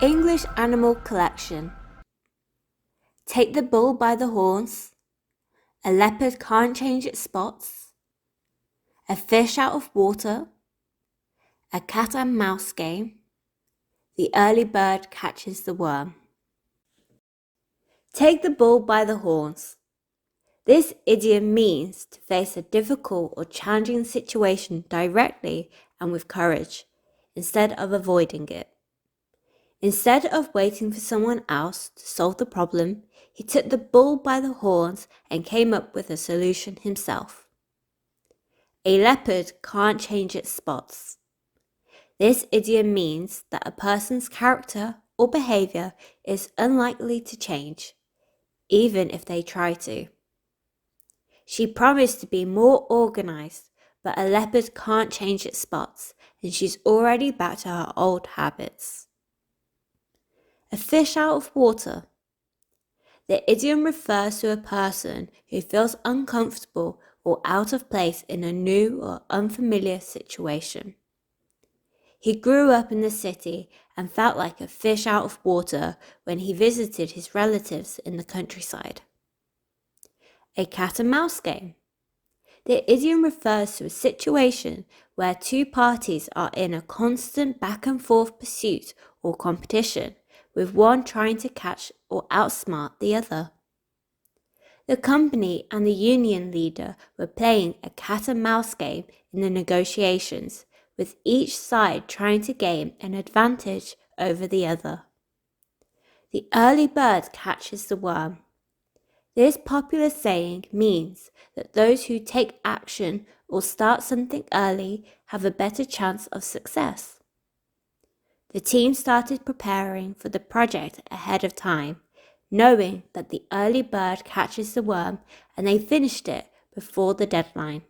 English animal collection. Take the bull by the horns. A leopard can't change its spots. A fish out of water. A cat and mouse game. The early bird catches the worm. Take the bull by the horns. This idiom means to face a difficult or challenging situation directly and with courage, instead of avoiding it. Instead of waiting for someone else to solve the problem, he took the bull by the horns and came up with a solution himself. A leopard can't change its spots. This idiom means that a person's character or behavior is unlikely to change, even if they try to. She promised to be more organized, but a leopard can't change its spots, and she's already back to her old habits. A fish out of water. The idiom refers to a person who feels uncomfortable or out of place in a new or unfamiliar situation. He grew up in the city and felt like a fish out of water when he visited his relatives in the countryside. A cat and mouse game. The idiom refers to a situation where two parties are in a constant back and forth pursuit or competition, with one trying to catch or outsmart the other. The company and the union leader were playing a cat and mouse game in the negotiations, with each side trying to gain an advantage over the other. The early bird catches the worm. This popular saying means that those who take action or start something early have a better chance of success. The team started preparing for the project ahead of time, knowing that the early bird catches the worm, and they finished it before the deadline.